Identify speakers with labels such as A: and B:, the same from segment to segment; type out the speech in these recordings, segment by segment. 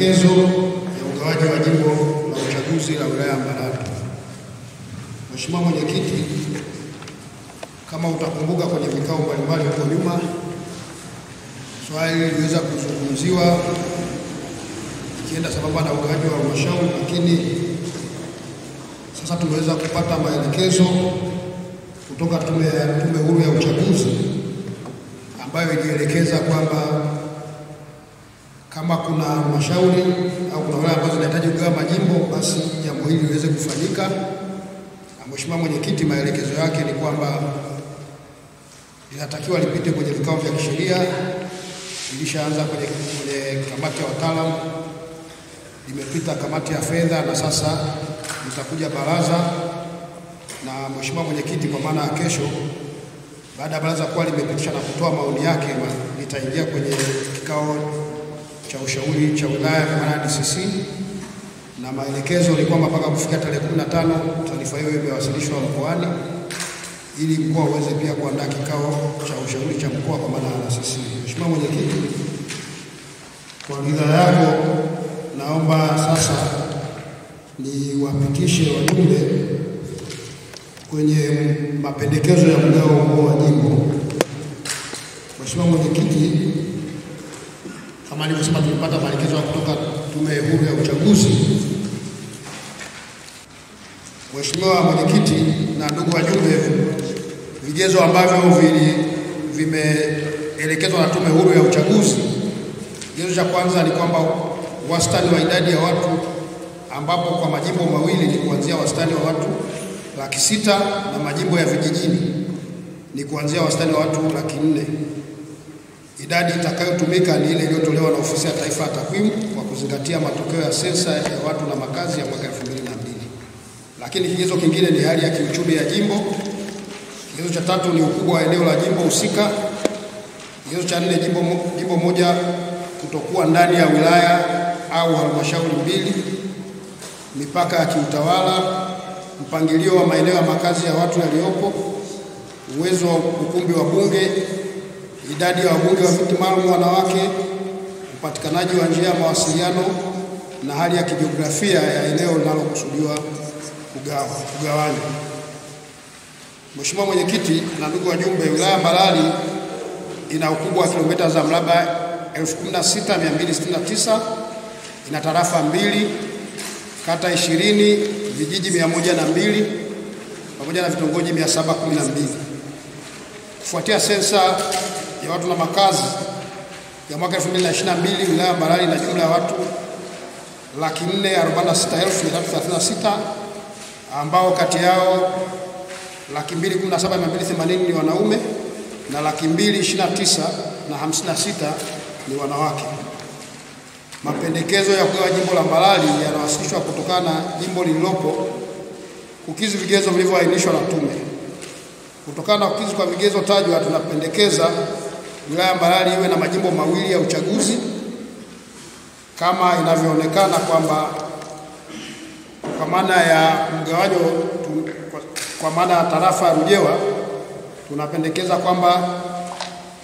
A: maelekezo ya ugawaji wa jimbo la uchaguzi la wilaya ya Mbarali. Mheshimiwa Mwenyekiti, kama utakumbuka kwenye vikao mbalimbali huko nyuma, swali liliweza kuzungumziwa ikienda sambamba na ugawaji wa halmashauri, lakini sasa tumeweza kupata maelekezo kutoka Tume Huru ya Uchaguzi ambayo ilielekeza kwamba kama kuna halmashauri au kuna wilaya ambazo zinahitaji kugawa majimbo, basi jambo hili liweze kufanyika. Mheshimiwa Mwenyekiti, maelekezo yake ni kwamba linatakiwa lipite kwenye vikao vya kisheria. Ilishaanza kwenye kamati ya wataalamu, limepita kamati ya fedha, na sasa litakuja baraza. Na Mheshimiwa Mwenyekiti, kwa maana ya kesho, baada ya baraza kuwa limepitisha na kutoa maoni yake, litaingia kwenye kikao cha ushauri cha wilaya kwa maana DCC, na maelekezo ni kwamba mpaka kufikia tarehe 15 taarifa hiyo imewasilishwa mkoani ili mkoa uweze pia kuandaa kikao cha ushauri cha mkoa kwa maana ya DCC. Mheshimiwa Mwenyekiti, kwa ridhaa yako naomba sasa niwapitishe wajumbe kwenye mapendekezo ya mgao wa jimbo. Mheshimiwa Mwenyekiti, kama nilivyosema, tulipata maelekezo kutoka Tume Huru ya Uchaguzi. Mheshimiwa Mwenyekiti na ndugu wajumbe, vigezo ambavyo vimeelekezwa na Tume Huru ya Uchaguzi, kigezo cha kwanza ni kwamba wastani wa idadi ya watu, ambapo kwa majimbo mawili ni kuanzia wastani wa watu 600,000 na majimbo ya vijijini ni kuanzia wastani wa watu 400,000. Idadi itakayotumika ni ile iliyotolewa na Ofisi ya Taifa ya Takwimu kwa kuzingatia matokeo ya sensa ya watu na makazi ya mwaka 2002. Lakini kigezo kingine ni hali ya kiuchumi ya jimbo. Kigezo cha tatu ni ukubwa wa eneo la jimbo husika. Kigezo cha nne, jimbo moja kutokuwa ndani ya wilaya au halmashauri mbili. Mipaka ya kiutawala, mpangilio wa maeneo ya makazi ya watu yaliyopo, uwezo wa ukumbi wa bunge, idadi ya wabunge wa viti maalum wanawake, upatikanaji wa njia ya mawasiliano na hali ya kijiografia ya eneo linalokusudiwa kugawanywa. Mheshimiwa Mwenyekiti na ndugu wajumbe, wilaya ya Mbarali ina ukubwa wa kilomita za mraba 16,269, ina tarafa 2, kata 20, vijiji 102 pamoja na vitongoji 712. Kufuatia sensa ya watu na makazi ya mwaka 2022, wilaya ya Mbarali ina jumla ya watu 446,336, ambao kati yao 217,280 ni wanaume na 229,056 ni wanawake. Mapendekezo ya kugawa jimbo la Mbarali yanawasilishwa kutokana na jimbo lililopo kukizi vigezo vilivyoainishwa na tume. Kutokana na kukizi kwa vigezo tajwa, tunapendekeza wilaya ya Mbarali iwe na majimbo mawili ya uchaguzi kama inavyoonekana kwamba kwa maana ya mgawanyo, kwa maana ya tarafa ya Rujewa, tunapendekeza kwamba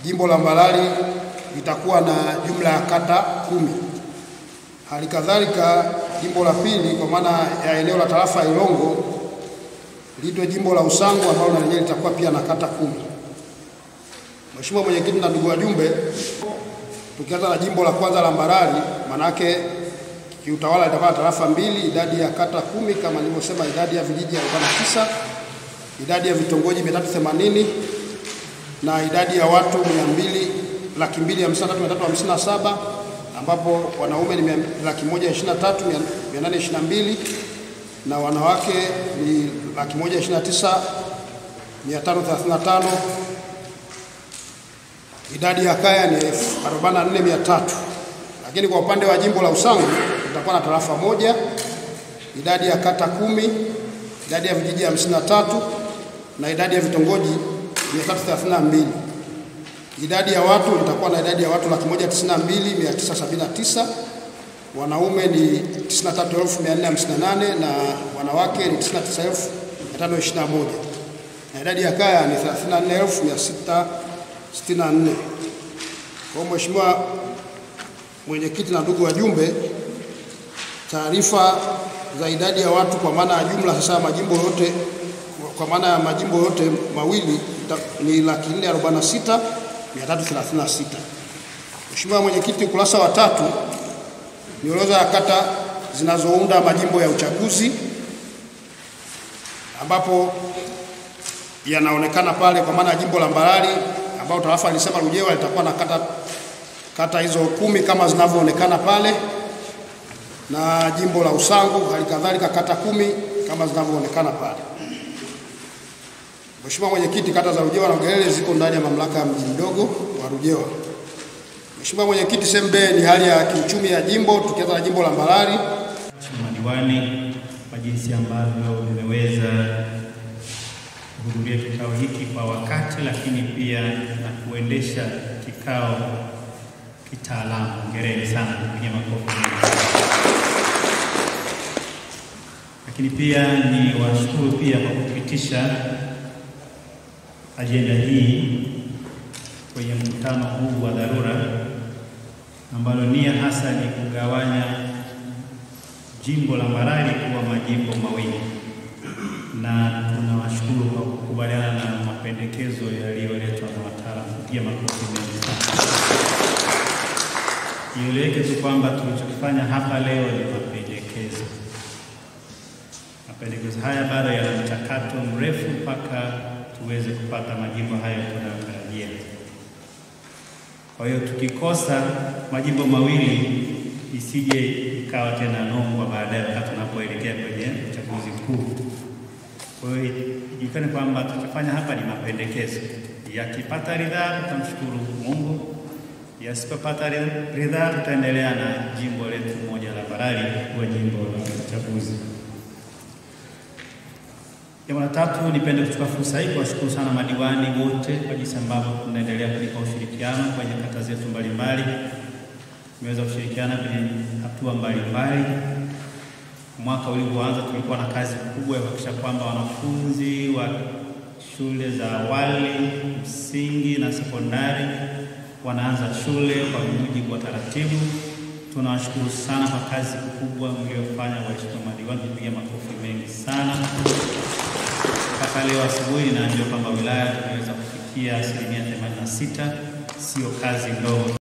A: jimbo la Mbarali litakuwa na jumla ya kata 10. Hali kadhalika jimbo la pili kwa maana ya eneo la tarafa ya Ilongo liitwe jimbo la Usangu, ambalo na lenyewe litakuwa pia na kata 10. Mheshimiwa Mwenyekiti na ndugu wajumbe, tukianza na jimbo la kwanza la Mbarali, manake kiutawala litakuwa tarafa 2, idadi ya kata 10 kama nilivyosema, idadi ya vijiji 49, idadi ya vitongoji 380 na idadi ya watu 253,357, ambapo wanaume ni 123,822 na wanawake ni 129,535. Idadi ya kaya ni 44,300. Lakini kwa upande wa jimbo la Usangu tutakuwa na tarafa 1, idadi ya kata 10, idadi ya vijiji 53 na idadi ya vitongoji 332. Idadi ya watu itakuwa na idadi ya watu 192,979, wanaume ni 93,458 na wanawake ni 99,521, na idadi ya kaya ni 34,664. Kwa Mheshimiwa Mwenyekiti na ndugu wajumbe, taarifa za idadi ya watu kwa maana ya jumla sasa majimbo yote, kwa maana ya majimbo yote mawili ni 446,336. Mheshimiwa Mwenyekiti, ukurasa wa 3 ni orodha ya kata zinazounda majimbo ya uchaguzi, ambapo yanaonekana pale kwa maana ya jimbo la Mbarali ambao tarafa alisema Ludewa litakuwa na kata hizo 10 kama zinavyoonekana pale, na jimbo la Usangu halikadhalika kata 10 kama zinavyoonekana pale. Mheshimiwa Mwenyekiti, kata za Ludewa na Ugerere ziko ndani ya mamlaka ya mji mdogo wa Ludewa. Mheshimiwa Mwenyekiti, sembe ni hali ya kiuchumi ya jimbo, tukianza na jimbo la Mbarali.
B: Madiwani kwa jinsi ambavyo mmeweza kuhudhuria kikao hiki kwa wakati, lakini pia na kuendesha kikao kitaalamu. Hongereni sana, kupiga makofi. Lakini pia ni washukuru pia kwa kupitisha ajenda hii kwenye mkutano huu wa dharura, ambalo nia hasa ni kugawanya jimbo la Mbarali kuwa majimbo mawili, na tunawashukuru kwa kukubaliana na mapendekezo yaliyoletwa na wataalamu. Kupiga makofi mengi sana. Ieleweke tu kwamba tulichokifanya hapa leo ni mapendekezo. Mapendekezo haya bado yana mchakato mrefu mpaka tuweze kupata majimbo hayo tunayotarajia. Kwa hiyo tukikosa majimbo mawili isije ikawa tena nongwa baadaye wakati tunapoelekea kwenye uchaguzi mkuu. Kwa hiyo ijulikane kwamba tukifanya hapa ni mapendekezo. Yakipata ridhaa tutamshukuru Mungu, yasipopata ridhaa tutaendelea na jimbo letu moja la Mbarali kuwa jimbo la uchaguzi. Jambo la tatu, nipende kuchukua fursa hii kuwashukuru sana madiwani wote kwa jinsi ambavyo tunaendelea kulipa ushirikiano kwenye kata zetu mbalimbali. Tumeweza kushirikiana kwenye hatua mbalimbali. Mwaka ulioanza tulikuwa na kazi kubwa ya kuhakikisha kwamba wanafunzi wa shule za awali, msingi na sekondari wanaanza shule kwa mujibu wa taratibu. Tunawashukuru sana kwa kazi kubwa mliofanya waheshimiwa madiwani, kupiga makofi mengi sana. Mpaka leo asubuhi naambiwa kwamba wilaya tumeweza kufikia 86%, sio kazi ndogo.